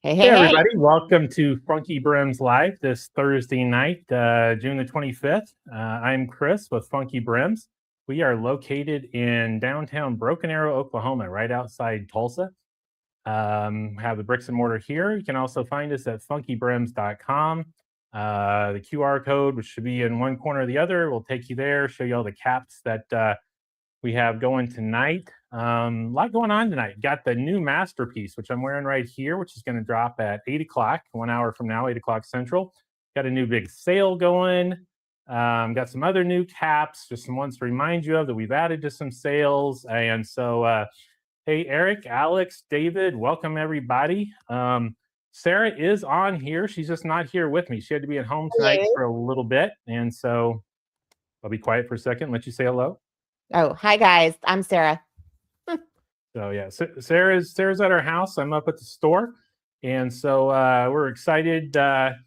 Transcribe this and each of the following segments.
Hey, Hey hey, hey. everybody, welcome to FunkyBrims Live this Thursday night, June the 25th. I'm Chris with FunkyBrims. We are located in downtown Broken Arrow, Oklahoma, right outside Tulsa. Have the bricks and mortar here. You can also find us at funkybrims.com. The QR code, which should be in one corner or the other, will take you there, show you all the caps that we have going tonight. A lot going on tonight. Got the new masterpiece, which I'm wearing right here, which is going to drop at 8 o'clock, 1 hour from now, 8 o'clock Central. Got a new big sale going. Got some other new caps, just some ones to remind you of that we've added to some sales. And so, hey, Eric, Alex, David, welcome everybody. Sarah is on here. She's just not here with me. She had to be at home tonight for a little bit. And so I'll be quiet for a second, let you say hello. Oh, hi guys. I'm Sarah. So yeah, Sarah's at our house. I'm up at the store, and so we're excited to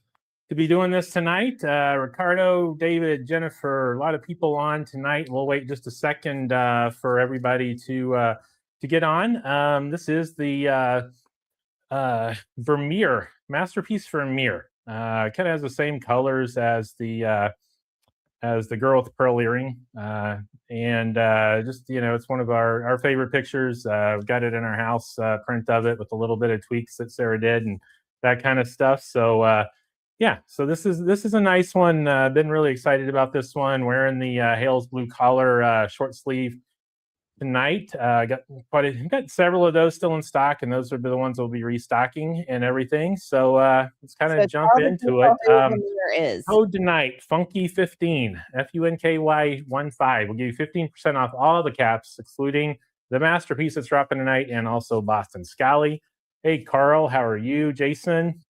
be doing this tonight. Ricardo, David, Jennifer, a lot of people on tonight. We'll wait just a second for everybody to get on. This is the Vermeer Masterpiece Vermeer. Kind of has the same colors as the girl with the pearl earring. And just, it's one of our favorite pictures. We've got it in our house, print of it with a little bit of tweaks that Sarah did and that kind of stuff. So yeah, so this is a nice one. Been really excited about this one. Wearing the Hales blue collar short sleeve tonight. Got several of those still in stock, and those are the ones we'll be restocking and everything. So let's kind of jump into it. Code tonight, Funky15, FUNKY15. We'll give you 15% off all the caps, excluding the masterpiece that's dropping tonight, and also Boston Scally. Hey, Carl, how are you? Jason,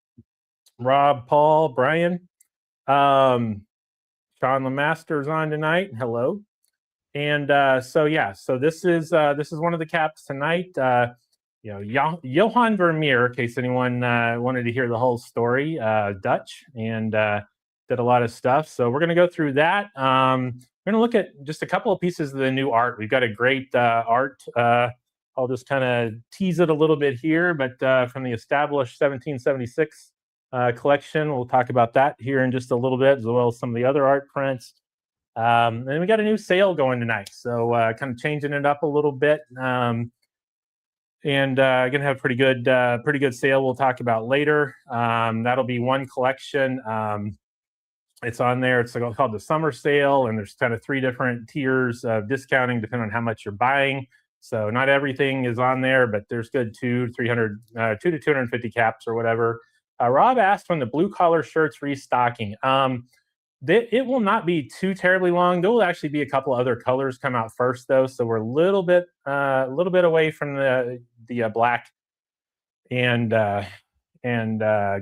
Rob, Paul, Brian, Sean Lemaster's on tonight. Hello. And so yeah, so this is one of the caps tonight. Johan Vermeer, in case anyone wanted to hear the whole story, Dutch, and did a lot of stuff. So we're going to go through that. We're going to look at just a couple of pieces of the new art. We've got a great art. I'll just kind of tease it a little bit here, but from the established 1776 collection, we'll talk about that here in just a little bit, as well as some of the other art prints. And we got a new sale going tonight, so kind of changing it up a little bit, and gonna have a pretty good sale we'll talk about later. That'll be one collection. It's on there. It's called the summer sale, and there's kind of 3 different tiers of discounting depending on how much you're buying. So not everything is on there, but there's good 2 to 250 caps or whatever. Rob asked when the blue collar shirts restocking. It will not be too terribly long. There will actually be a couple other colors come out first, though. So we're a little bit away from the black and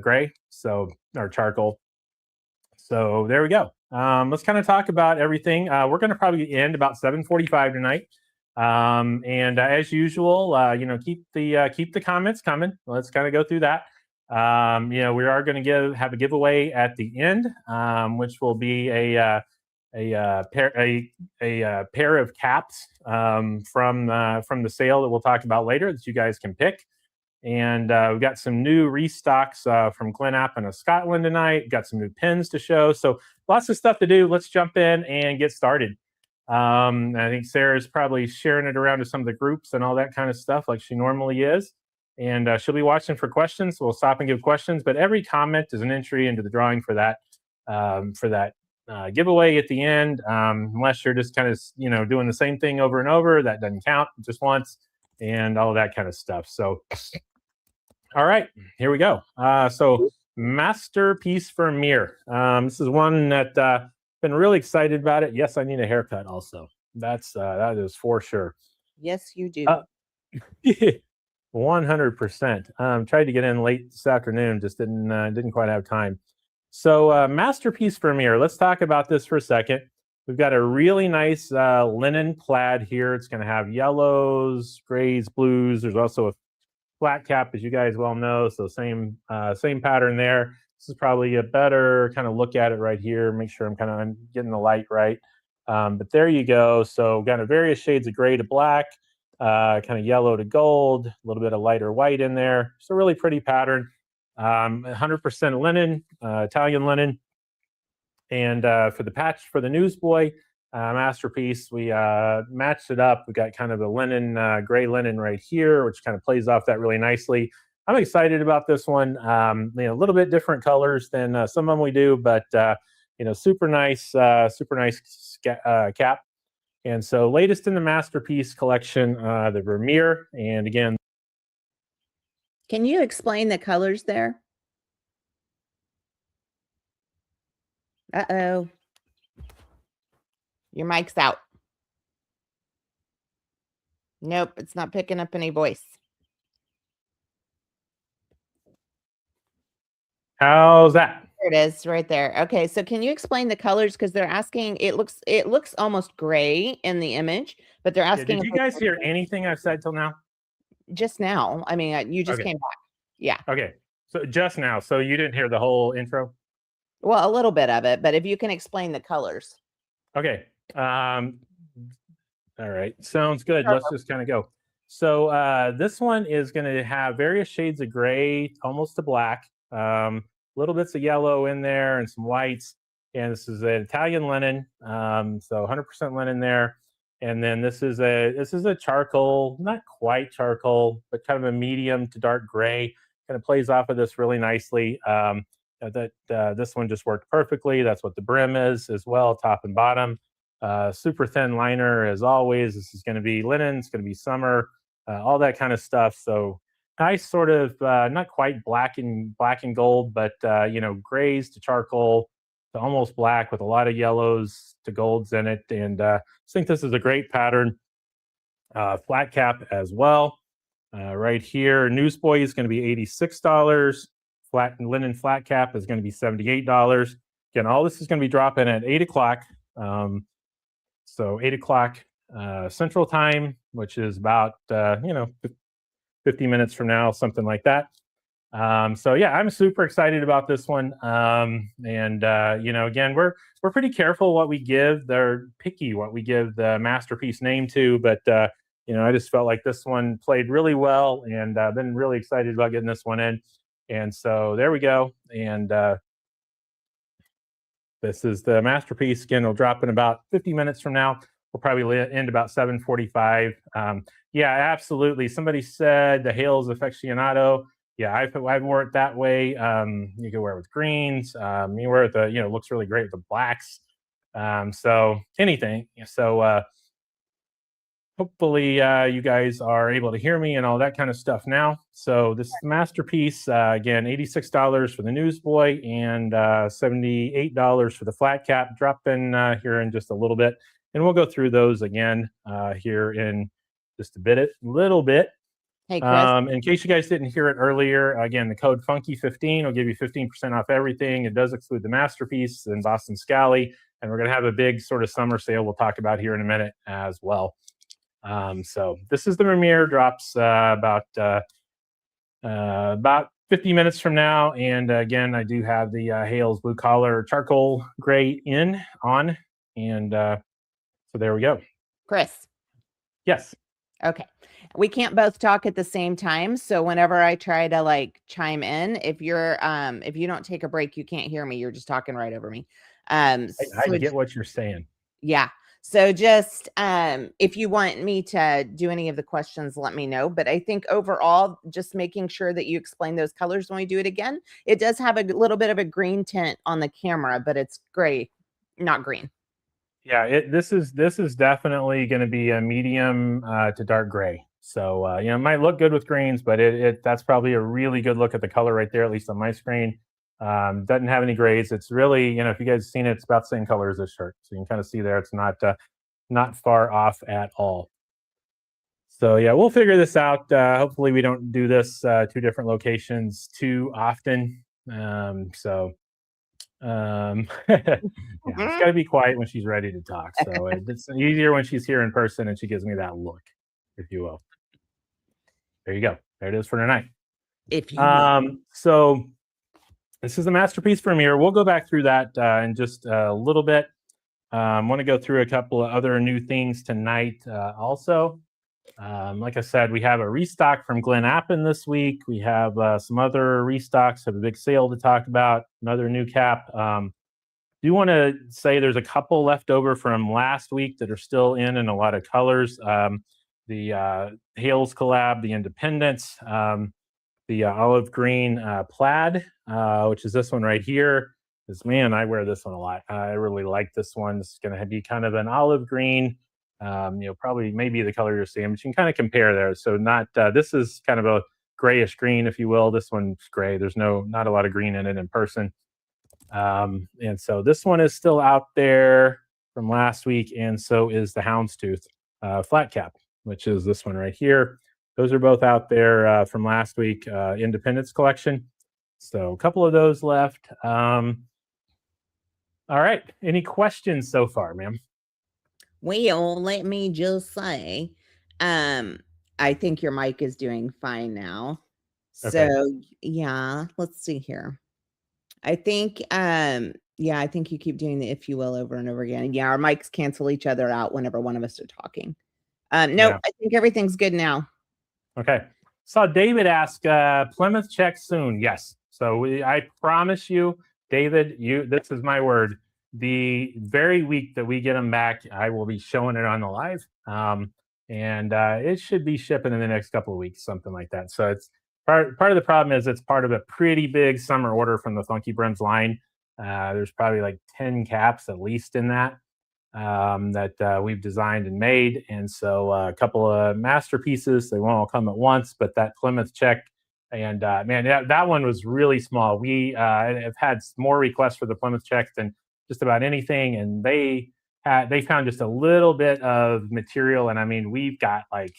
gray, so or charcoal. So there we go. Let's kind of talk about everything. We're going to probably end about 7:45 tonight. And as usual, keep the comments coming. Let's kind of go through that. We are going to have a giveaway at the end, which will be a pair of caps from the sale that we'll talk about later that you guys can pick. And we've got some new restocks from Glen Appin of Scotland tonight. Got some new pins to show. So lots of stuff to do. Let's jump in and get started. I think Sarah's probably sharing it around to some of the groups and all that kind of stuff like she normally is. And she'll be watching for questions. So we'll stop and give questions. But every comment is an entry into the drawing for that giveaway at the end. Unless you're just kind of doing the same thing over and over, that doesn't count. Just once, and all of that kind of stuff. So, all right, here we go. So Masterpiece Vermeer. This is one that been really excited about it. Yes, I need a haircut. Also, that is for sure. Yes, you do. 100%. Tried to get in late this afternoon, just didn't quite have time. So Masterpiece Vermeer. Let's talk about this for a second. We've got a really nice linen plaid here. It's going to have yellows, grays, blues. There's also a flat cap, as you guys well know. So same pattern there. This is probably a better kind of look at it right here. Make sure I'm kind of getting the light right. But there you go. So got a various shades of gray to black. Kind of yellow to gold, a little bit of lighter white in there. It's a really pretty pattern. 100% linen, Italian linen. And for the patch for the Newsboy masterpiece, we matched it up. We got kind of a linen, gray linen right here, which kind of plays off that really nicely. I'm excited about this one. A little bit different colors than some of them we do, but super nice cap. And so, latest in the masterpiece collection, the Vermeer. And again, Can you explain the colors there? Uh-oh. Your mic's out. Nope, it's not picking up any voice. how's that? There it is, right there. Okay, so can you explain the colors? Because they're asking, it looks almost gray in the image, but they're asking. Did you guys hear anything I've said till now? Just now. I mean, you just came back. Yeah. Okay, so just now. So you didn't hear the whole intro? Well, a little bit of it, but if you can explain the colors. Okay. All right. Sounds good. Let's just kind of go. So this one is going to have various shades of gray, almost to black, little bits of yellow in there and some whites. And this is an Italian linen, so 100% linen there. And then this is a charcoal, not quite charcoal, but kind of a medium to dark gray. Kind of plays off of this really nicely. This one just worked perfectly. That's what the brim is as well, top and bottom. Super thin liner as always. This is going to be linen. It's going to be summer, all that kind of stuff. So nice, sort of not quite black and gold, but grays to charcoal to almost black with a lot of yellows to golds in it. And I think this is a great pattern. Flat cap as well. Right here, Newsboy is going to be $86. Flat linen flat cap is going to be $78. Again, all this is going to be dropping at 8 o'clock. So 8 o'clock Central Time, which is about 50 minutes from now, something like that. So yeah, I'm super excited about this one. Again, we're pretty careful what we give. They're picky what we give the masterpiece name to, but I just felt like this one played really well, and I've been really excited about getting this one in. And so there we go. And this is the masterpiece. Again, it'll drop in about 50 minutes from now. We'll probably end about 7:45. Yeah, absolutely. Somebody said the Hales aficionado. Yeah, I wore it that way. You can wear it with greens. You wear it with looks really great with the blacks. So anything. So hopefully you guys are able to hear me and all that kind of stuff now. So this is the masterpiece. Again, $86 for the Newsboy and $78 for the flat cap. Drop in here in just a little bit. And we'll go through those again here in just a little bit. Hey, Chris. In case you guys didn't hear it earlier, again, the code FUNKY15 will give you 15% off everything. It does exclude the masterpiece and Boston Scally. And we're going to have a big sort of summer sale we'll talk about here in a minute as well. So this is the Vermeer, drops about 50 minutes from now. And again, I do have the Hales Blue Collar Charcoal Gray on. And so there we go. Chris. Yes. Okay. We can't both talk at the same time. So whenever I try to chime in, if you don't take a break, you can't hear me. You're just talking right over me. I get what you're saying. Yeah. So just if you want me to do any of the questions, let me know. But I think overall, just making sure that you explain those colors when we do it again. It does have a little bit of a green tint on the camera, but it's gray, not green. Yeah, this is definitely going to be a medium to dark gray. So it might look good with greens, but that's probably a really good look at the color right there, at least on my screen. Doesn't have any grays. It's really, if you guys have seen it, it's about the same color as this shirt. So you can kind of see there, it's not far off at all. So yeah, we'll figure this out. Hopefully we don't do this two different locations too often. Yeah, it's got to be quiet when she's ready to talk. So it's easier when she's here in person and she gives me that look, if you will. There you go. There it is for tonight. If you so this is the masterpiece Vermeer. We'll go back through that in just a little bit. I want to go through a couple of other new things tonight also. Like I said, we have a restock from Glen Appen this week. We have some other restocks, have a big sale to talk about, another new cap. Do want to say there's a couple left over from last week that are still in a lot of colors. The Hales collab, the Independence, the olive green plaid, which is this one right here. Because man, I wear this one a lot. I really like this one. It's going to be kind of an olive green. Probably maybe the color you're seeing, but you can kind of compare there. So not this is kind of a grayish green, if you will. This one's gray. There's not a lot of green in it in person. And so this one is still out there from last week, and so is the Houndstooth flat cap, which is this one right here. Those are both out there from last week, Independence collection. So a couple of those left. All right. Any questions so far, ma'am? Well, let me just say, I think your mic is doing fine now. Okay. So yeah, let's see here. I think, yeah, I think you keep doing the if you will over and over again. Yeah, our mics cancel each other out whenever one of us are talking. No, Yeah. I think everything's good now. Okay. Saw David ask, Plymouth check soon. Yes. So I promise you, David, this is my word. The very week that we get them back, I will be showing it on the live. And it should be shipping in the next couple of weeks, something like that. So it's part of the problem is it's part of a pretty big summer order from the FunkyBrims line. There's probably like 10 caps at least in that. That we've designed and made. And so a couple of masterpieces, they won't all come at once, but that Plymouth check, and man, that one was really small. We have had more requests for the Plymouth check than just about anything. And they found just a little bit of material. And I mean, we've got like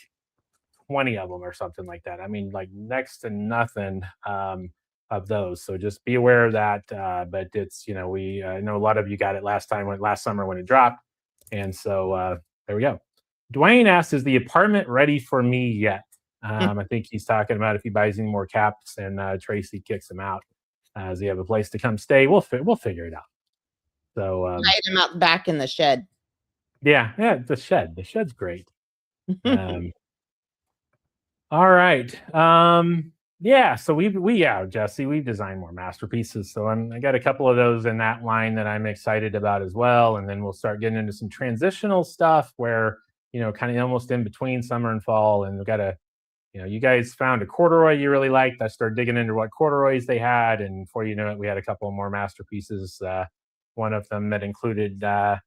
20 of them or something like that. I mean, like next to nothing of those. So just be aware of that. But it's, we know a lot of you got it last summer when it dropped. And so there we go. Dwayne asked, is the apartment ready for me yet? I think he's talking about if he buys any more caps and Tracy kicks him out. Does he have a place to come stay? We'll figure it out. So Light him out back in the shed. Yeah, the shed. The shed's great. All right. Yeah, so Jesse, we've designed more masterpieces. So I got a couple of those in that line that I'm excited about as well. And then we'll start getting into some transitional stuff where, kind of almost in between summer and fall. And we've got you guys found a corduroy you really liked. I started digging into what corduroys they had. And before you know it, we had a couple more masterpieces. One of them that included a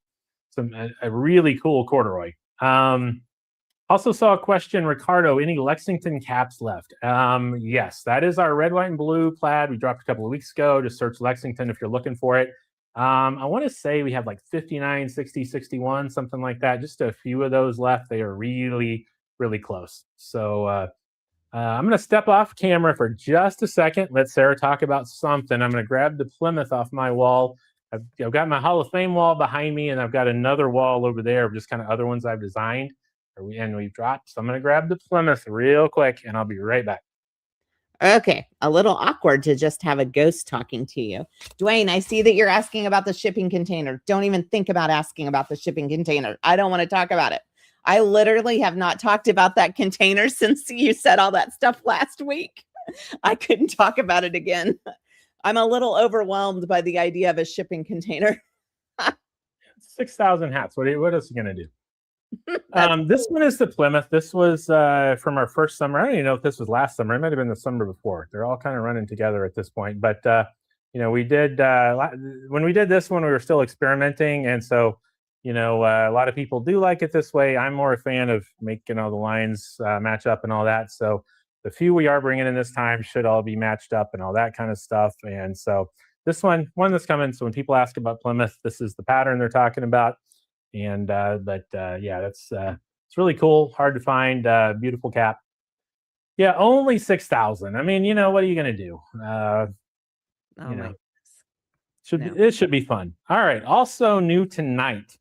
really cool corduroy. Also saw a question, Ricardo, any Lexington caps left? Yes, that is our red, white, and blue plaid. We dropped a couple of weeks ago. Just search Lexington if you're looking for it. I want to say we have like 59, 60, 61, something like that. Just a few of those left. They are really, really close. So I'm going to step off camera for just a second. Let Sarah talk about something. I'm going to grab the Plymouth off my wall. I've got my Hall of Fame wall behind me, and I've got another wall over there of just kind of other ones I've designed. And we've dropped. So I'm going to grab the Plymouth real quick, and I'll be right back. Okay, a little awkward to just have a ghost talking to you. Dwayne, I see that you're asking about the shipping container. Don't even think about asking about the shipping container. I don't want to talk about it. I literally have not talked about that container since you said all that stuff last week. I couldn't talk about it again. I'm a little overwhelmed by the idea of a shipping container. 6,000 hats. What else are you going to do? This one is the Plymouth. This was from our first summer. I don't even know if this was last summer. It might have been the summer before. They're all kind of running together at this point. But we did when we did this one, we were still experimenting, and so a lot of people do like it this way. I'm more a fan of making all the lines match up and all that. So the few we are bringing in this time should all be matched up and all that kind of stuff. And so this one that's coming. So when people ask about Plymouth, this is the pattern they're talking about. And yeah, that's it's really cool, hard to find, beautiful cap. Yeah, only 6,000. I mean, what are you gonna do? It should be fun. All right. Also new tonight,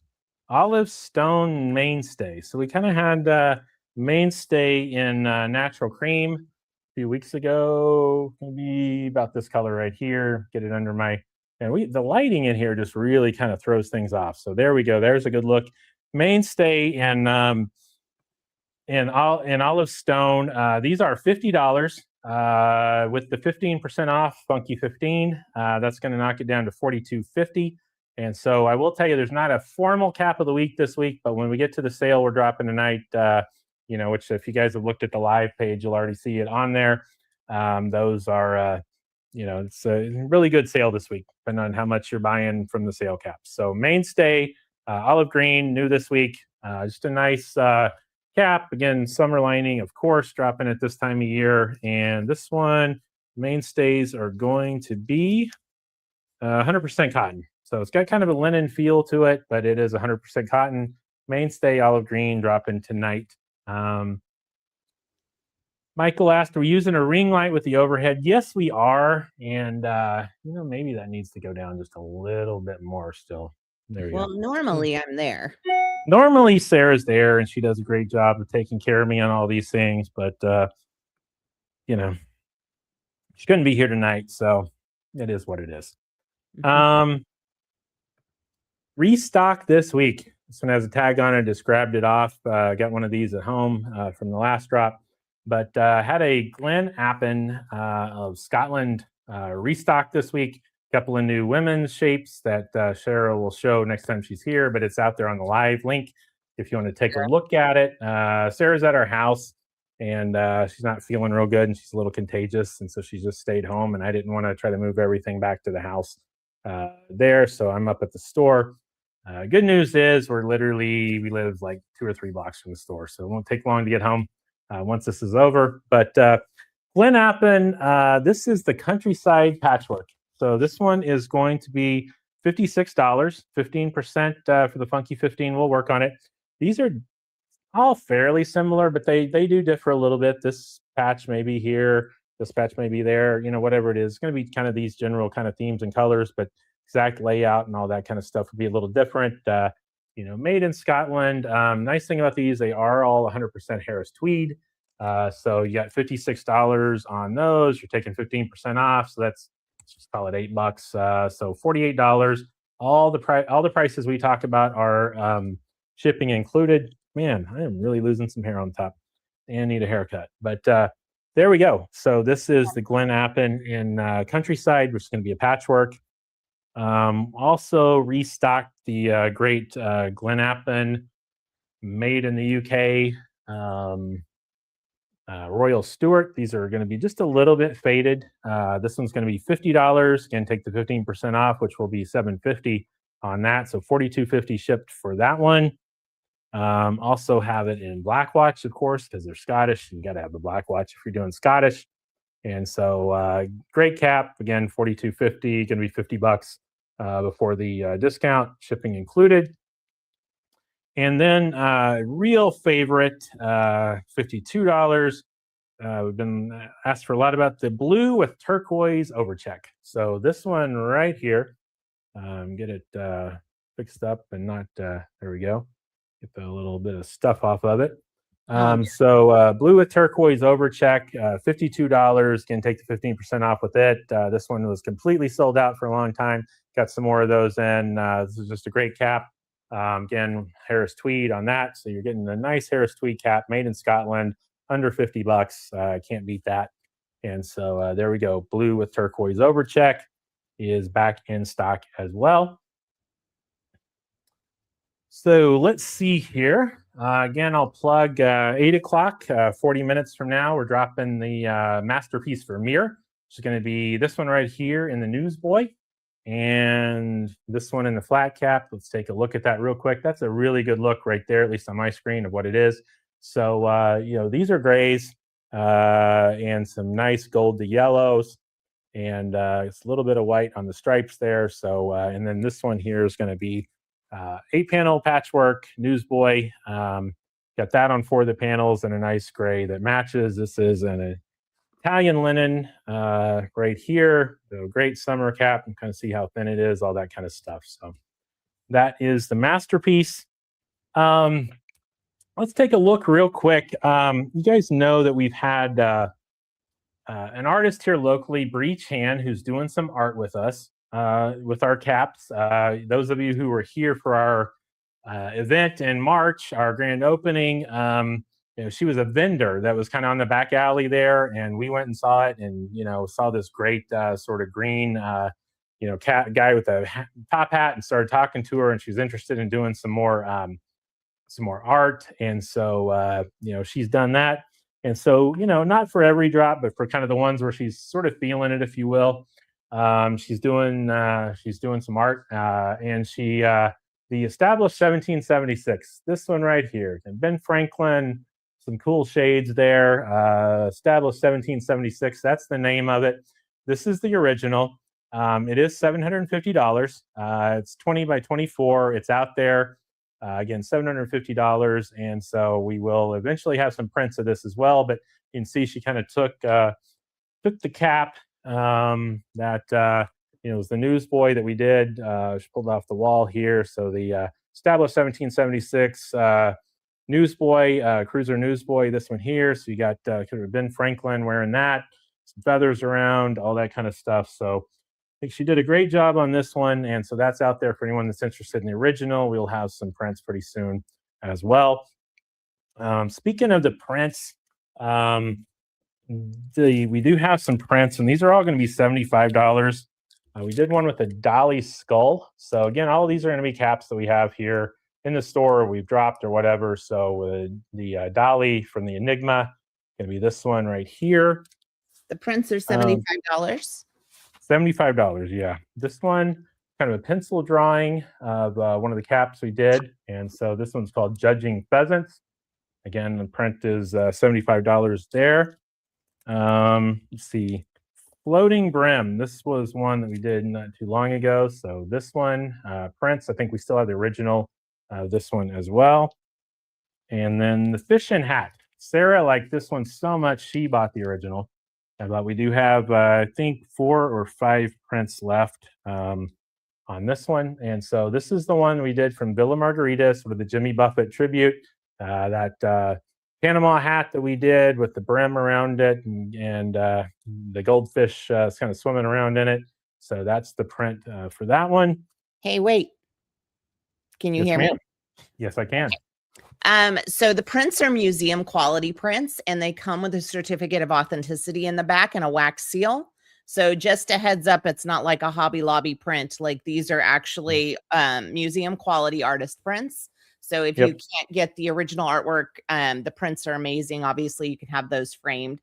Olive Stone Mainstay. So we kind of had Mainstay in natural cream a few weeks ago, maybe about this color right here. Get it under my. And the lighting in here just really kind of throws things off. So there we go. There's a good look. Mainstay and in olive stone. These are $50 with the 15% off Funky 15. That's going to knock it down to $42.50. And so I will tell you, there's not a formal cap of the week this week, but when we get to the sale we're dropping tonight, which if you guys have looked at the live page, you'll already see it on there. Those are, it's a really good sale this week, depending on how much you're buying from the sale caps. So mainstay, olive green, new this week. Just a nice cap. Again, summer lining, of course, dropping at this time of year. And this one, mainstays are going to be 100% cotton. So it's got kind of a linen feel to it, but it is 100% cotton. Mainstay olive green dropping tonight. Michael asked, are we using a ring light with the overhead? Yes, we are. And, maybe that needs to go down just a little bit more still. There you go. Well, normally I'm there. Normally Sarah's there and she does a great job of taking care of me on all these things, but, she couldn't be here tonight. So it is what it is. Restock this week. This one has a tag on it. Just grabbed it off. Got one of these at home from the last drop, but had a Glen Appin of Scotland restock this week. A couple of new women's shapes that Cheryl will show next time she's here, but it's out there on the live link if you want to take a look at it. Sarah's at our house and she's not feeling real good and she's a little contagious, and so she just stayed home, and I didn't want to try to move everything back to the house there, so I'm up at the store. Good news is we live like 2 or 3 blocks from the store, so it won't take long to get home once this is over. But Glen Appin, this is the Countryside Patchwork. So this one is going to be $56, 15% for the Funky 15. We'll work on it. These are all fairly similar, but they do differ a little bit. This patch may be here, this patch may be there, whatever it is. It's going to be kind of these general kind of themes and colors, but exact layout and all that kind of stuff would be a little different. Made in Scotland. Nice thing about these, they are all 100% Harris tweed. So you got $56 on those. You're taking 15% off, so let's just call it $8. So $48. All the prices we talk about are shipping included. Man, I am really losing some hair on top and need a haircut. But there we go. So this is the Glen Appin in Countryside, which is going to be a patchwork. Also restocked the great Glen Appin made in the UK Royal Stewart. These are going to be just a little bit faded. This one's going to be $50. Again, take the 15% off, which will be $7.50 on that. So $42.50 shipped for that one. Also have it in Black Watch, of course, because they're Scottish. You got to have the Black Watch if you're doing Scottish. And so great cap. Again, $42.50, going to be $50 before the discount, shipping included. And then real favorite, $52. We've been asked for a lot about the blue with turquoise overcheck. So this one right here, get it fixed up and not, there we go. Get a little bit of stuff off of it. So blue with turquoise overcheck, $52. Can take the 15% off with it. This one was completely sold out for a long time. Got some more of those in. This is just a great cap. Again, Harris tweed on that. So you're getting a nice Harris tweed cap made in Scotland, under $50. Can't beat that. And so there we go. Blue with turquoise overcheck is back in stock as well. So let's see here. Again, I'll plug 8 o'clock, 40 minutes from now. We're dropping the masterpiece for Mir, which is going to be this one right here in the Newsboy, and this one in the flat cap. Let's take a look at that real quick. That's a really good look right there, at least on my screen, of what it is. So, these are grays and some nice gold to yellows, and it's a little bit of white on the stripes there. So, and then this one here is going to be 8-panel patchwork Newsboy. Got that on 4 of the panels and a nice gray that matches. This is an Italian linen right here. So great summer cap, and kind of see how thin it is, all that kind of stuff. So that is the masterpiece. Let's take a look real quick. You guys know that we've had an artist here locally, Bree Chan, who's doing some art with us. With our caps. Those of you who were here for our event in March, our grand opening, she was a vendor that was kind of on the back alley there, and we went and saw it, and saw this great sort of green cat guy with a top hat, and started talking to her, and she's interested in doing some more art. And so she's done that. And so not for every drop, but for kind of the ones where she's sort of feeling it, if you will. She's doing some art, and she the established 1776, this one right here, and Ben Franklin, some cool shades there. Established 1776, that's the name of it. This is the original. It is $750. It's 20 by 24. It's out there. Again, $750. And so we will eventually have some prints of this as well. But you can see she kind of took the cap that was the newsboy that we did. She pulled off the wall here. So the established 1776 newsboy, cruiser newsboy, this one here. So you got could have been Franklin wearing that, some feathers around, all that kind of stuff. So I think she did a great job on this one. And so that's out there for anyone that's interested in the original. We'll have some prints pretty soon as well. Speaking of the prints, we do have some prints, and these are all going to be $75. We did one with a Dolly skull. So again, all of these are going to be caps that we have here in the store, we've dropped or whatever. So the Dolly from the Enigma, going to be this one right here. The prints are $75. $75, yeah. This one, kind of a pencil drawing of one of the caps we did. And so this one's called Judging Pheasants. Again, the print is $75 there. Let's see. Floating Brim. This was one that we did not too long ago. So this one, prints, I think we still have the original, this one as well. And then the fishing hat. Sarah liked this one so much, she bought the original. But we do have, I think, 4 or 5 prints left on this one. And so this is the one we did from Villa Margarita, sort of the Jimmy Buffett tribute. That Panama hat that we did with the brim around it, and the goldfish is kind of swimming around in it. So that's the print for that one. Hey, wait. Can you hear me? Yes, I can. So the prints are museum quality prints, and they come with a certificate of authenticity in the back and a wax seal. So just a heads up, it's not like a Hobby Lobby print. Like, these are actually museum quality artist prints. So if you can't get the original artwork, the prints are amazing. Obviously, you can have those framed.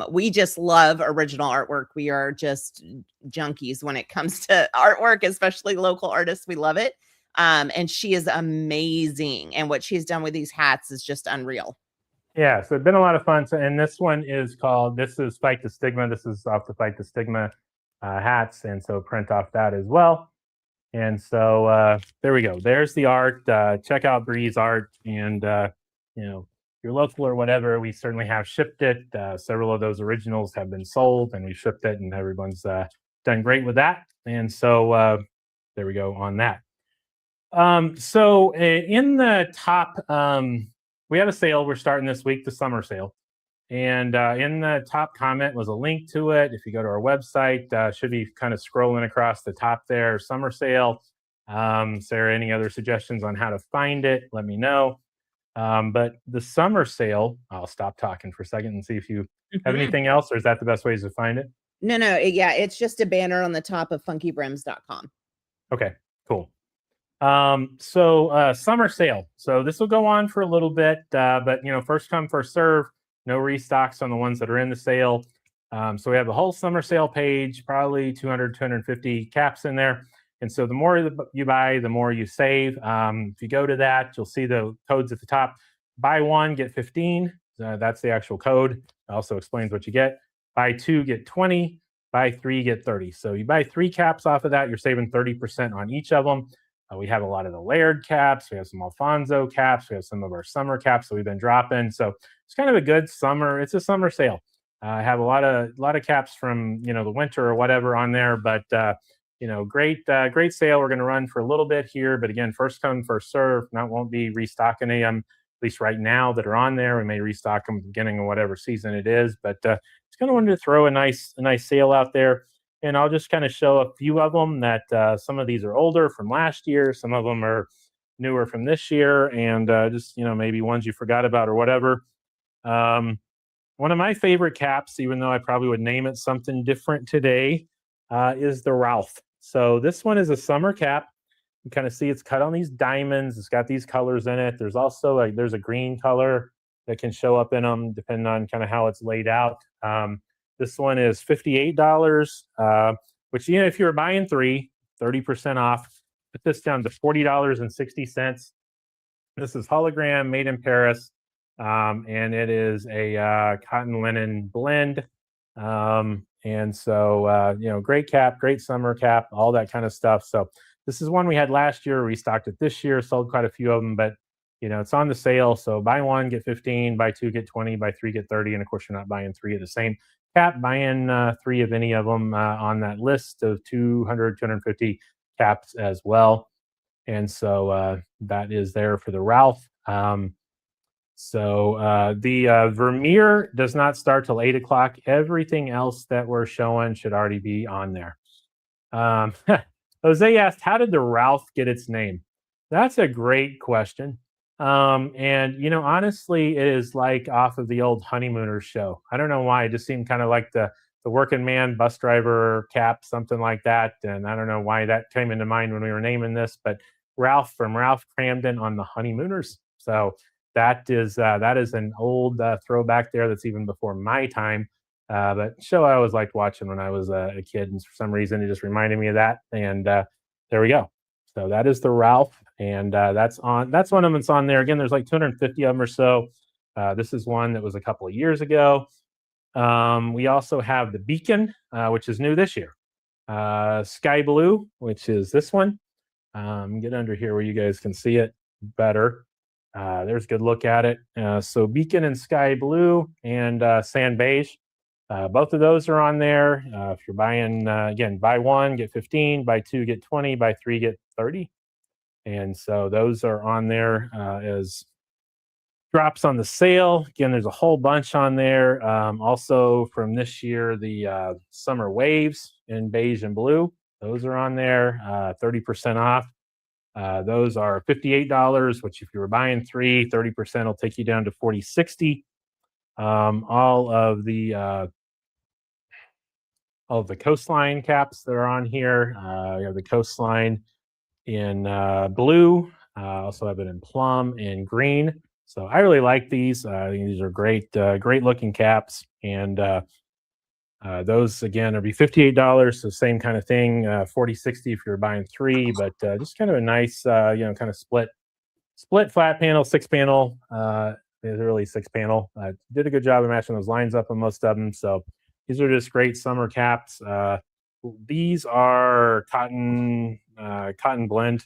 We just love original artwork. We are just junkies when it comes to artwork, especially local artists. We love it. And she is amazing. And what she's done with these hats is just unreal. Yeah, so it's been a lot of fun. So, and this one is called, this is Fight the Stigma. This is off the Fight the Stigma hats. And so print off that as well. And so there we go. There's the art. Check out Bree's art. And, if you're local or whatever, we certainly have shipped it. Several of those originals have been sold, and we shipped it, and everyone's done great with that. And so there we go on that. So in the top, we have a sale we're starting this week, the summer sale. And in the top comment was a link to it. If you go to our website, should be kind of scrolling across the top there, summer sale. Sarah, any other suggestions on how to find it? Let me know. But the summer sale, I'll stop talking for a second and see if you have anything else, or is that the best ways to find it? No, yeah, it's just a banner on the top of FunkyBrims.com. Okay, cool. So summer sale. So this will go on for a little bit, but first come, first serve. No restocks on the ones that are in the sale. So we have the whole summer sale page, probably 200, 250 caps in there. And so the more you buy, the more you save. If you go to that, you'll see the codes at the top. Buy 1, get 15. That's the actual code. It also explains what you get. Buy 2, get 20. Buy 3, get 30. So you buy 3 caps off of that, you're saving 30% on each of them. We have a lot of the layered caps. We have some Alfonso caps. We have some of our summer caps that we've been dropping. So it's kind of a good summer. It's a summer sale. I have a lot of caps from the winter or whatever on there. But great sale. We're going to run for a little bit here. But again, first come, first serve. Won't be restocking them, at least right now, that are on there. We may restock them beginning of whatever season it is. But just kind of wanted to throw a nice sale out there. And I'll just kind of show a few of them that some of these are older from last year. Some of them are newer from this year, and just, maybe ones you forgot about or whatever. One of my favorite caps, even though I probably would name it something different today, is the Ralph. So this one is a summer cap. You kind of see it's cut on these diamonds. It's got these colors in it. There's also there's a green color that can show up in them depending on kind of how it's laid out. This one is $58, which, you know, if you were buying 30% off. Put this down to $40.60. This is hologram, made in Paris, and it is a cotton linen blend. And so, you know, great cap, great summer cap, all that kind of stuff. So this is one we had last year. We stocked it this year, sold quite a few of them, but, you know, it's on the sale. So buy one, get 15, buy two, get 20, buy three, get 30. And of course, you're not buying three of the same cap, buying three of any of them on that list of 200, 250 caps as well. And so that is there for the Ralph. The Vermeer does not start till 8 o'clock. Everything else that we're showing should already be on there. Jose asked, how did the Ralph get its name? That's a great question. And, you know, honestly, it is like off of the old Honeymooners show. I don't know why. It just seemed kind of like the working man, bus driver cap, something like that. And I don't know why that came into mind when we were naming this, but Ralph from Ralph Cramden on the Honeymooners. So that is an old throwback there that's even before my time. But show I always liked watching when I was a kid, and for some reason it just reminded me of that. And there we go. So that is the Ralph, and that's one of them that's on there. Again, there's like 250 of them or so. This is one that was a couple of years ago. We also have the Beacon, which is new this year. Sky Blue, which is this one. Get under here where you guys can see it better. There's a good look at it. So Beacon and Sky Blue and Sand Beige. Both of those are on there. If you're buying, again, buy one, get 15, buy two, get 20, buy three, get 30. And so those are on there as drops on the sale. Again, there's a whole bunch on there. Also from this year, the Summer Waves in beige and blue. Those are on there, 30% off. Those are $58, which if you were buying three, 30% will take you down to $40.60. All of the Coastline caps that are on here. We have the Coastline in blue. Also have it in plum and green. So I really like these. I think these are great looking caps. And those again will be $58. So same kind of thing. $40.60 if you're buying three, but just kind of a nice, you know, kind of split flat panel, 6-panel. It's really 6-panel. Did a good job of matching those lines up on most of them. So these are just great summer caps. These are cotton blend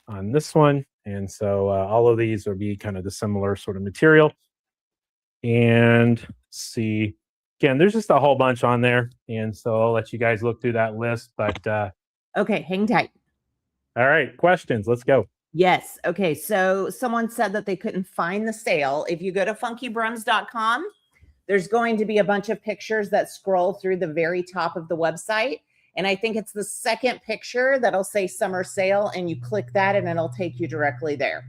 on this one. And so all of these will be kind of the similar sort of material. And let's see, again, there's just a whole bunch on there. And so I'll let you guys look through that list. But okay, hang tight. All right, questions. Let's go. Yes. Okay. So someone said that they couldn't find the sale. If you go to FunkyBrims.com, there's going to be a bunch of pictures that scroll through the very top of the website. And I think it's the second picture that'll say summer sale, and you click that and it'll take you directly there.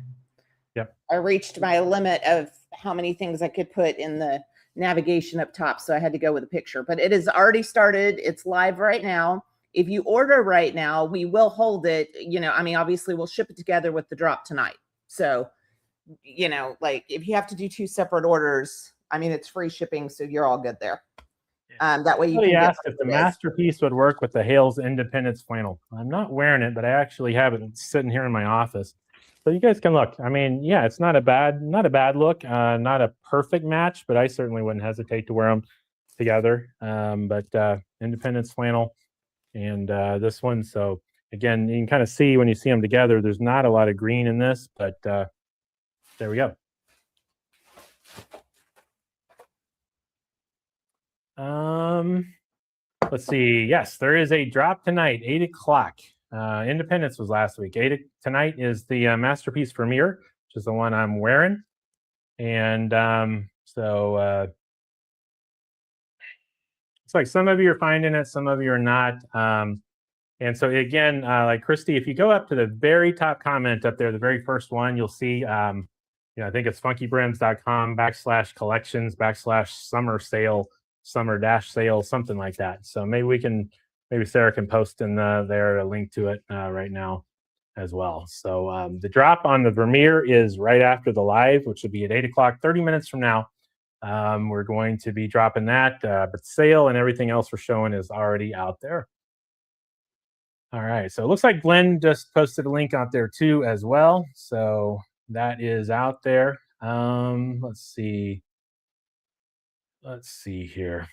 Yep. I reached my limit of how many things I could put in the navigation up top. So I had to go with a picture, but it has already started. It's live right now. If you order right now, we will hold it. You know, I mean, obviously we'll ship it together with the drop tonight. So, you know, like if you have to do 2 separate orders, I mean, it's free shipping. So you're all good there. That way you can asked if the masterpiece would work with the Hales Independence flannel. I'm not wearing it, but I actually have it sitting here in my office. So you guys can look. I mean, yeah, it's not a bad look, not a perfect match, but I certainly wouldn't hesitate to wear them together. But Independence flannel and this one. So again, you can kind of see when you see them together, there's not a lot of green in this, but there we go. Let's see. Yes, there is a drop tonight, 8 o'clock. Independence was last week. Tonight is the Masterpiece Vermeer, which is the one I'm wearing. And so it's like some of you are finding it, some of you are not. And so again, like Christy, if you go up to the very top comment up there, the very first one, you'll see I think it's funkybrims.com/collections/summer sale, summer-sale, something like that. So maybe Sarah can post in there a link to it right now as well. So the drop on the Vermeer is right after the live, which will be at 8 o'clock, 30 minutes from now. We're going to be dropping that, but sale and everything else we're showing is already out there. All right, so it looks like Glenn just posted a link out there too as well. So that is out there. Let's see here.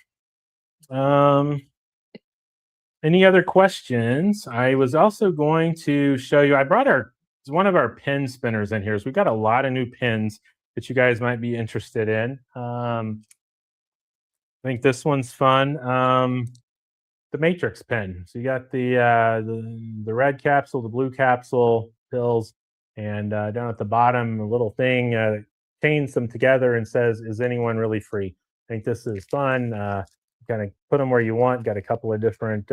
Any other questions? I was also going to show you, I brought one of our pin spinners in here. So we've got a lot of new pins that you guys might be interested in. I think this one's fun. The Matrix pin. So you got the red capsule, the blue capsule pills, and down at the bottom, a little thing chains them together and says, "Is anyone really free?" I think this is fun. Kind of put them where you want. Got a couple of different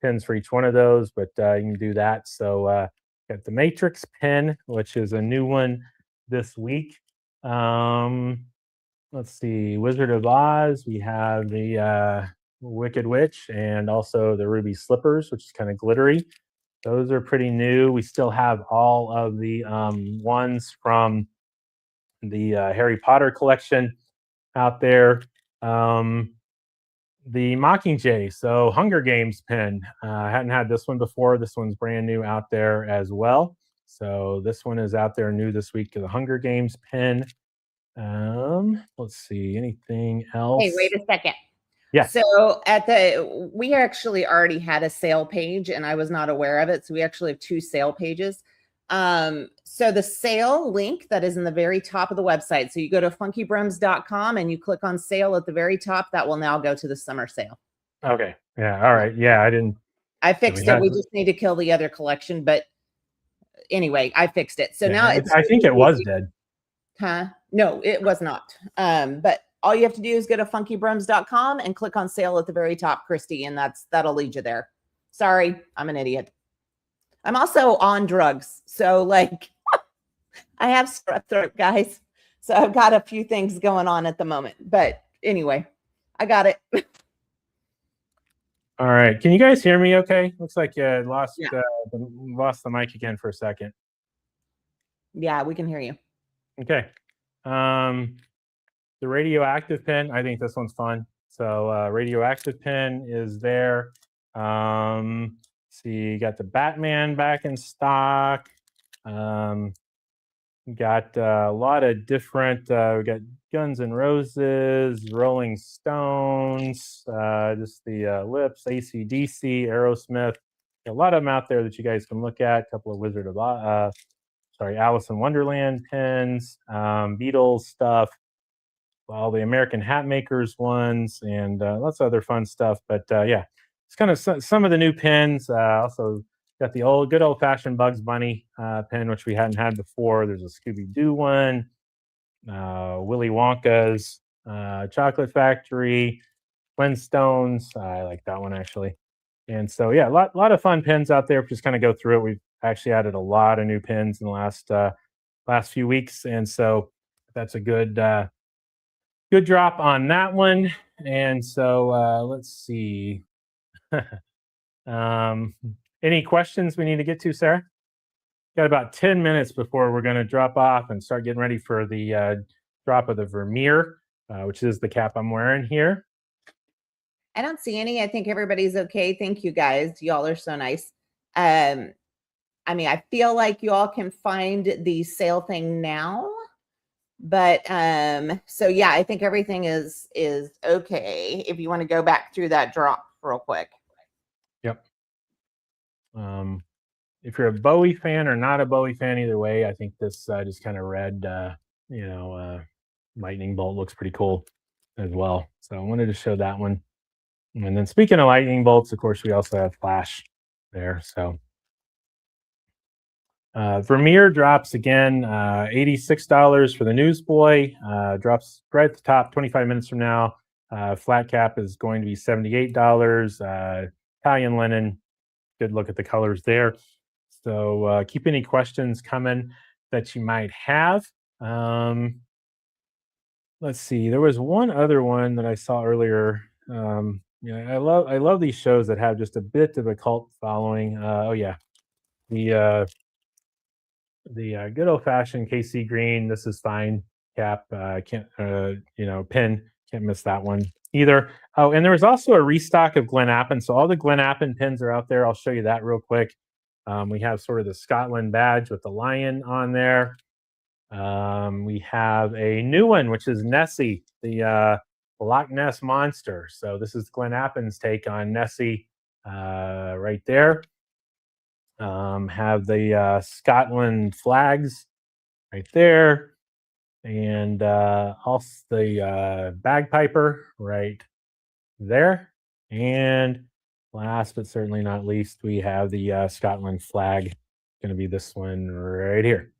pins for each one of those, but you can do that. So got the Matrix pin, which is a new one this week. Let's see, Wizard of Oz. We have the Wicked Witch and also the Ruby Slippers, which is kind of glittery. Those are pretty new. We still have all of the ones from the Harry Potter collection out there. The Mockingjay, so Hunger Games pin. I hadn't had this one before. This one's brand new out there as well. So this one is out there new this week to the Hunger Games pin. Let's see, anything else? Hey, wait a second. Yeah. So we actually already had a sale page and I was not aware of it. So we actually have 2 sale pages. So the sale link that is in the very top of the website. So you go to funkybrims.com and you click on sale at the very top. That will now go to the summer sale. Okay. Yeah. All right. Yeah. I fixed it. We just need to kill the other collection. But anyway, I fixed it. So now I think it was dead. Huh? No, it was not. But all you have to do is go to funkybrims.com and click on sale at the very top, Christy, and that'll lead you there. Sorry, I'm an idiot. I'm also on drugs. So like I have strep throat, guys. So I've got a few things going on at the moment. But anyway, I got it. All right. Can you guys hear me okay? Looks like you lost the mic again for a second. Yeah, we can hear you. Okay. The radioactive pin, I think this one's fun. So radioactive pin is there. See, you got the Batman back in stock. Got a lot of different, we got Guns N' Roses, Rolling Stones, just the Lips, AC/DC, Aerosmith. A lot of them out there that you guys can look at. A couple of Alice in Wonderland pins, Beatles stuff, all the American Hat Makers ones, and lots of other fun stuff. But yeah, it's kind of some of the new pins. Also got the good old-fashioned Bugs Bunny pin, which we hadn't had before. There's a Scooby-Doo one, Willy Wonka's, Chocolate Factory, Flintstones. I like that one actually. And so yeah, a lot of fun pins out there. Just kind of go through it. We've actually added a lot of new pins in the last few weeks, and so that's a good drop on that one. And so let's see. Any questions we need to get to, Sarah? Got about 10 minutes before we're going to drop off and start getting ready for the drop of the Vermeer, which is the cap I'm wearing here. I don't see any. I think everybody's okay. Thank you, guys. Y'all are so nice. I mean, I feel like you all can find the sale thing now, but so yeah, I think everything is okay. If you want to go back through that drop real quick. Yep. If you're a Bowie fan or not a Bowie fan, either way, I think this just kind of red, lightning bolt looks pretty cool as well. So I wanted to show that one. And then speaking of lightning bolts, of course, we also have flash there. So Vermeer drops again, $86 for the Newsboy. Drops right at the top 25 minutes from now. Flat cap is going to be $78. Italian linen. Good look at the colors there. So keep any questions coming that you might have. Let's see. There was one other one that I saw earlier. I love these shows that have just a bit of a cult following. Oh yeah, the good old fashioned KC Green. This is fine. Cap. Can't. Pin. Can't miss that one either. Oh, and there was also a restock of Glen Appin. So all the Glen Appin pins are out there. I'll show you that real quick. We have sort of the Scotland badge with the lion on there. We have a new one, which is Nessie, the Loch Ness monster. So this is Glen Appin's take on Nessie right there. Have the Scotland flags right there. And also the bagpiper right there. And last but certainly not least, we have the Scotland flag. Going to be this one right here.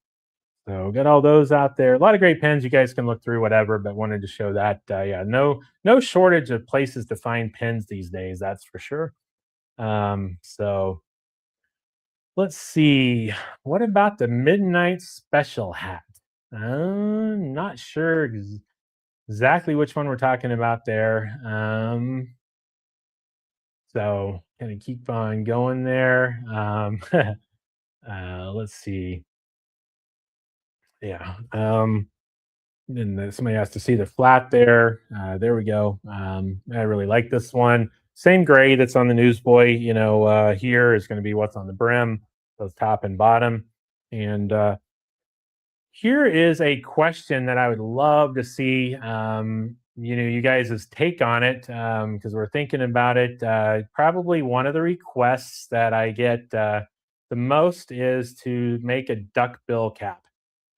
So got all those out there. A lot of great pens. You guys can look through whatever, but wanted to show that. Yeah, no shortage of places to find pens these days. That's for sure. So let's see. What about the midnight special hat? Not sure exactly which one we're talking about there. So gonna keep on going there. Let's see. Yeah. Then somebody has to see the flat there. There we go. I really like this one. Same gray that's on the Newsboy. Here is going to be what's on the brim, both top and bottom. And here is a question that I would love to see. You guys' take on it, because we're thinking about it. Probably one of the requests that I get the most is to make a duckbill cap.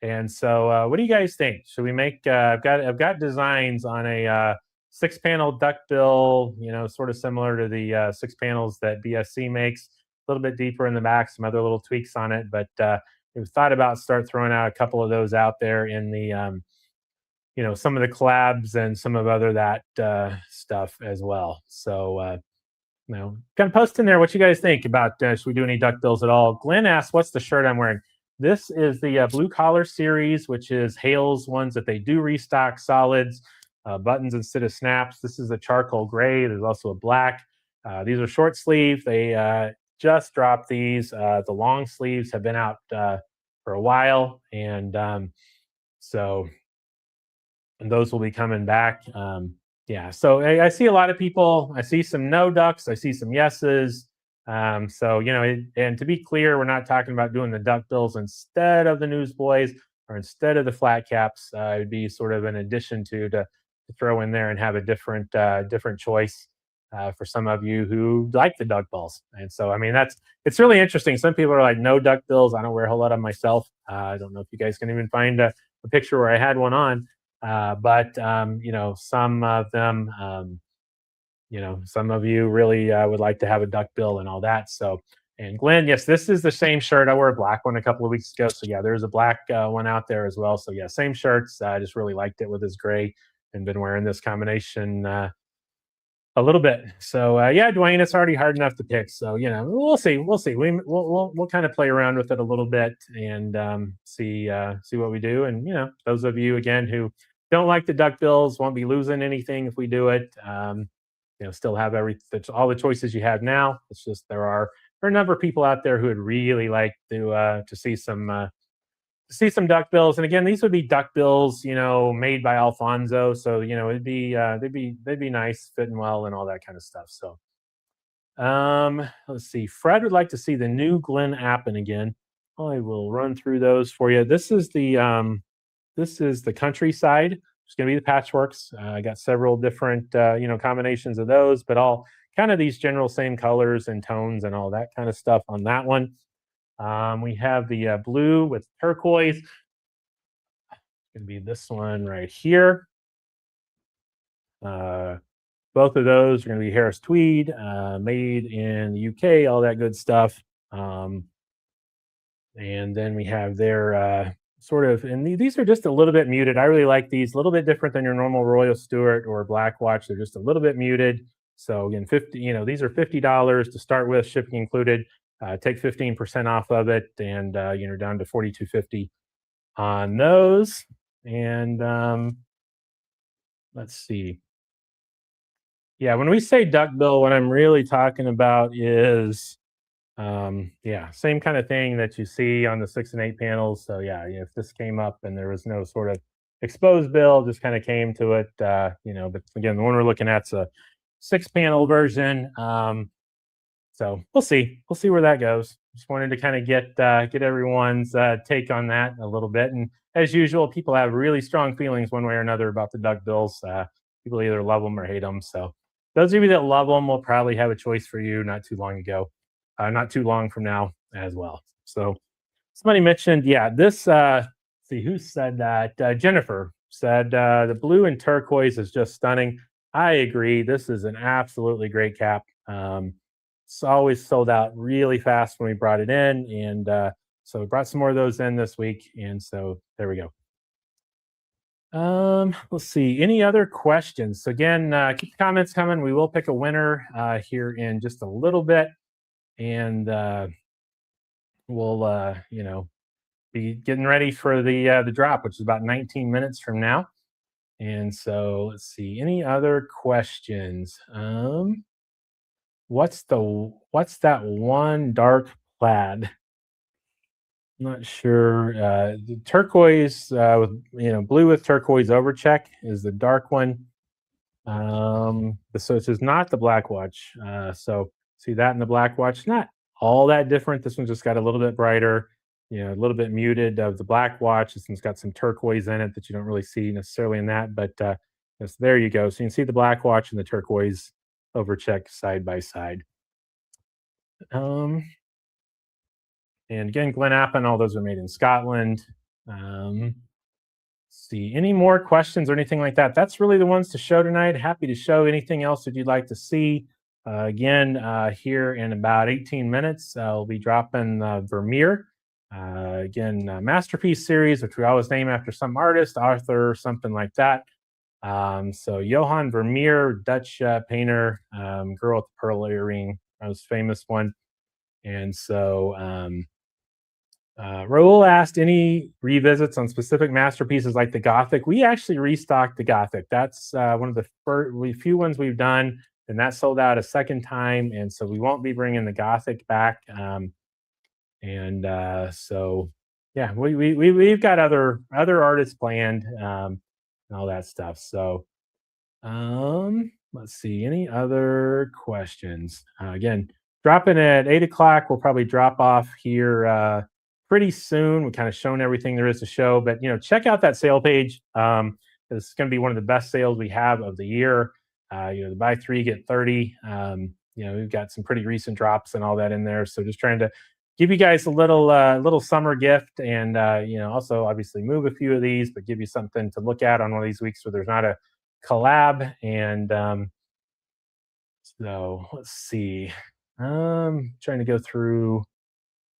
And so, what do you guys think? Should we make? I've got designs on a 6-panel duckbill. Sort of similar to the 6 panels that BSC makes. A little bit deeper in the back, some other little tweaks on it. But we've thought about start throwing out a couple of those out there in the some of the collabs and some of other that stuff as well. So kind of post in there what you guys think about should we do any duckbills at all. Glenn asks, what's the shirt I'm wearing? This is the blue collar series, which is Hale's ones that they do restock solids, buttons instead of snaps. This is a charcoal gray. There's also a black. These are short sleeve. They just dropped these. The long sleeves have been out for a while, and so those will be coming back. Yeah, so I see a lot of people. I see some no ducks. I see some yeses. And to be clear, we're not talking about doing the duckbills instead of the Newsboys or instead of the flat caps. It would be sort of an addition to throw in there and have a different choice for some of you who like the duckbills. And so, it's really interesting. Some people are like, no duckbills. I don't wear a whole lot of them myself. I don't know if you guys can even find a picture where I had one on. But some of them, some of you really would like to have a duckbill and all that. So, and Glenn, yes, this is the same shirt. I wore a black one a couple of weeks ago. So yeah, there's a black one out there as well. So yeah, same shirts. I just really liked it with his gray and been wearing this combination a little bit. So yeah, Dwayne, it's already hard enough to pick. So we'll see. We'll kind of play around with it a little bit and see what we do. And those of you again who don't like the duckbills won't be losing anything if we do it. Still have all the choices you have now. It's just there are a number of people out there who would really like to see some duckbills. And again, these would be duckbills, made by Alfonso. So it'd be they'd be nice, fitting well, and all that kind of stuff. So, let's see. Fred would like to see the new Glen Appin again. I will run through those for you. This is the countryside. It's going to be the patchworks. I got several different, combinations of those, but all kind of these general same colors and tones and all that kind of stuff on that one. We have the blue with turquoise. It's going to be this one right here. Both of those are going to be Harris Tweed, made in the UK, all that good stuff. And then we have their and these are just a little bit muted. I really like these, a little bit different than your normal Royal Stewart or Black Watch. They're just a little bit muted. So again, these are $50 to start with, shipping included. Take 15% off of it, and down to $42.50 on those. And let's see. Yeah, when we say duckbill, what I'm really talking about is, yeah, same kind of thing that you see on the 6 and 8 panels. So yeah, if this came up and there was no sort of exposed bill, just kind of came to it, but again, the one we're looking at's a 6-panel version. So we'll see. We'll see where that goes. Just wanted to kind of get everyone's take on that a little bit. And as usual, people have really strong feelings one way or another about the duckbills. People either love them or hate them. So those of you that love them will probably have a choice for you not too long from now as well. So somebody mentioned, yeah, this. See who said that? Jennifer said the blue and turquoise is just stunning. I agree. This is an absolutely great cap. It's always sold out really fast when we brought it in, and so we brought some more of those in this week, and so there we go. Let's see. Any other questions? So again, keep the comments coming. We will pick a winner here in just a little bit, and we'll be getting ready for the drop, which is about 19 minutes from now. And so let's see. Any other questions? What's that one dark plaid? I'm not sure. The turquoise with blue with turquoise overcheck is the dark one. So it's just not the black watch. So see that in the black watch, not all that different. This one's just got a little bit brighter, a little bit muted of the black watch. This one's got some turquoise in it that you don't really see necessarily in that, but so there you go. So you can see the black watch and the turquoise overcheck side by side. And again, Glenappen, all those are made in Scotland. See any more questions or anything like that? That's really the ones to show tonight. Happy to show anything else that you'd like to see. Again, here in about 18 minutes, I'll be dropping Vermeer. Again, Masterpiece series, which we always name after some artist, author, something like that. So Johann Vermeer, Dutch painter, girl with the pearl earring, most famous one. And so Raul asked any revisits on specific masterpieces like the Gothic. We actually restocked the Gothic. That's one of the few ones we've done, and that sold out a second time. And so we won't be bringing the Gothic back. So yeah, we've got other artists planned and all that stuff. So let's see, any other questions? Again, dropping at 8 o'clock. We'll probably drop off here pretty soon. We've kind of shown everything there is to show, but check out that sale page. It's going to be one of the best sales we have of the year. The buy 3 get 30. We've got some pretty recent drops and all that in there. So just trying to give you guys a little summer gift, and also obviously move a few of these, but give you something to look at on one of these weeks where there's not a collab. And so let's see. Trying to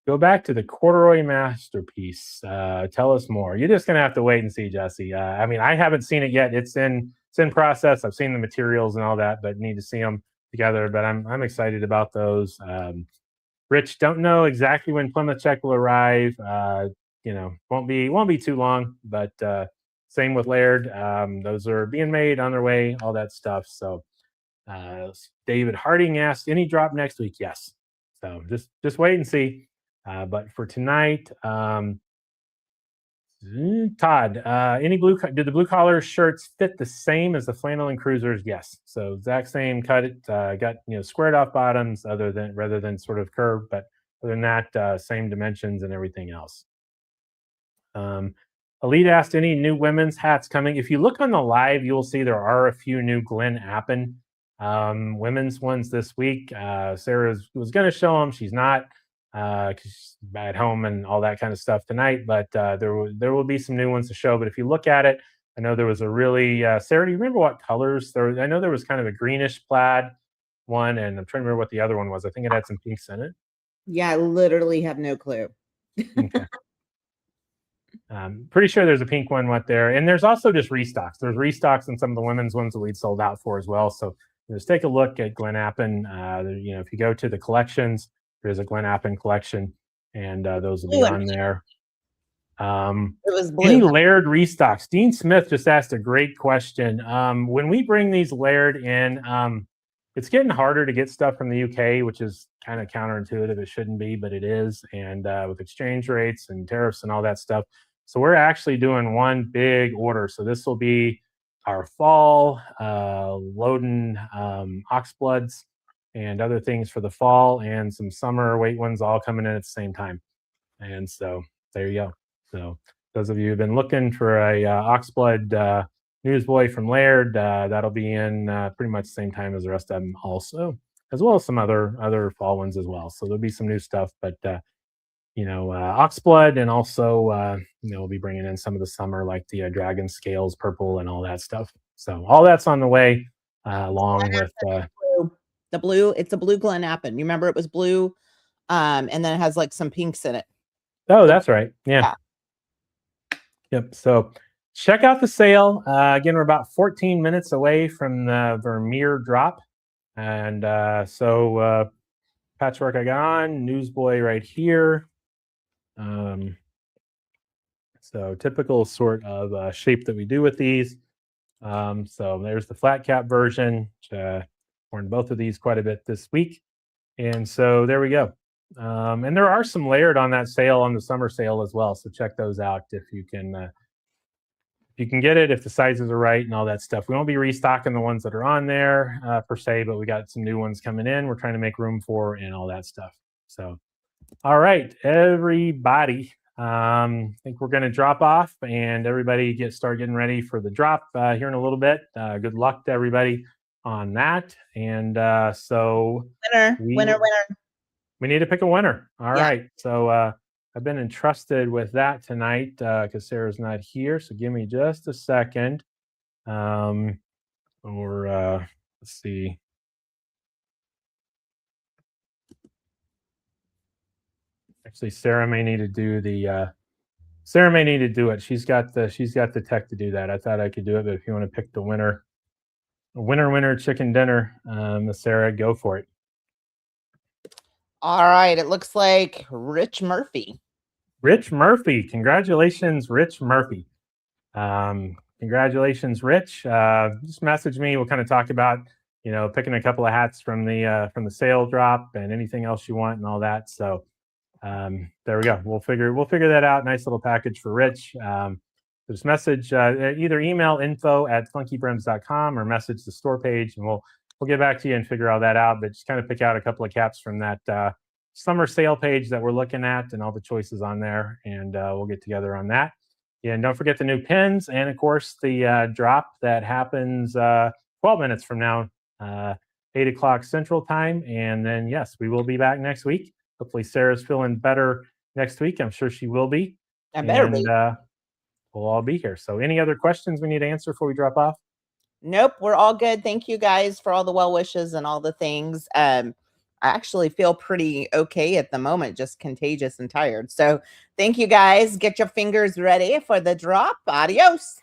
go back to the corduroy masterpiece. Tell us more. You're just gonna have to wait and see, Jesse. I haven't seen it yet. It's in process. I've seen the materials and all that, but need to see them together. But I'm excited about those. Rich, don't know exactly when Plymouth Check will arrive. Won't be too long. But same with Laird. Those are being made, on their way, all that stuff. So David Harding asked, any drop next week? Yes. So just wait and see. But for tonight, Todd, did the blue collar shirts fit the same as the flannel and cruisers? Yes. So exact same cut. It got squared off bottoms, rather than sort of curved, but other than that, same dimensions and everything else. Elite asked, any new women's hats coming? If you look on the live, you'll see there are a few new Glenappen women's ones this week. Sarah was going to show them. She's not. Because she's at home and all that kind of stuff tonight, but there will be some new ones to show. But if you look at it, I know there was a really Sarah, do you remember what colors there? I know there was kind of a greenish plaid one, and I'm trying to remember what the other one was. I think it had some pinks in it. Yeah, I literally have no clue. Okay. Pretty sure there's a pink one went there, and there's also just restocks. There's restocks on some of the women's ones that we'd sold out for as well. So just take a look at Glenappen. If you go to the collections, there's a Glenappen collection, and those will be on there. It was Any blue. layered restocks? Dean Smith just asked a great question. When we bring these layered in, it's getting harder to get stuff from the UK, which is kind of counterintuitive. It shouldn't be, but it is. And with exchange rates and tariffs and all that stuff. So we're actually doing one big order. So this will be our fall loading oxbloods and other things for the fall, and some summer weight ones all coming in at the same time. And so there you go. So those of you who've been looking for a oxblood newsboy from Laird, that'll be in pretty much the same time as the rest of them also, as well as some other fall ones as well. So there'll be some new stuff, but oxblood, and also we'll be bringing in some of the summer, like the dragon scales purple and all that stuff. So all that's on the way, along with the blue. It's a blue Glenappan. You remember it was blue, and then it has like some pinks in it. Oh, that's right. Yeah. Yep. So check out the sale. Again, we're about 14 minutes away from the Vermeer drop. And so patchwork I got on, newsboy right here. So typical sort of shape that we do with these. So there's the flat cap version, which worn both of these quite a bit this week. And so there we go. And there are some layered on that sale, on the summer sale as well. So check those out if you can get it, if the sizes are right and all that stuff. We won't be restocking the ones that are on there per se, but we got some new ones coming in. We're trying to make room for and all that stuff. So, all right, everybody. I think we're going to drop off, and everybody start getting ready for the drop here in a little bit. Good luck to everybody on that. And so winner. We need to pick a winner. All right. So I've been entrusted with that tonight because Sarah's not here. So give me just a second. Let's see. Actually, Sarah may need to do it. She's got the tech to do that. I thought I could do it, but if you want to pick the winner, winner chicken dinner, Sarah, go for it. All right. It looks like Rich Murphy. Rich Murphy. Congratulations, Rich Murphy. Congratulations, Rich. Just message me. We'll kind of talk about, picking a couple of hats from the sale drop and anything else you want and all that. So there we go. We'll figure that out. Nice little package for Rich. Just message, either email info@FunkyBrims.com or message the store page, and we'll get back to you and figure all that out. But just kind of pick out a couple of caps from that summer sale page that we're looking at and all the choices on there, and we'll get together on that. Yeah, and don't forget the new pins, and of course the drop that happens 12 minutes from now, 8 o'clock Central Time. And then yes, we will be back next week. Hopefully Sarah's feeling better next week. I'm sure she will be. I better be. We'll all be here. So any other questions we need to answer before we drop off? Nope, we're all good. Thank you guys for all the well wishes and all the things. I actually feel pretty okay at the moment, just contagious and tired. So thank you guys. Get your fingers ready for the drop. Adios.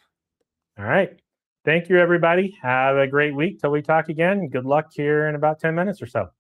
All right. Thank you, everybody. Have a great week till we talk again. Good luck here in about 10 minutes or so.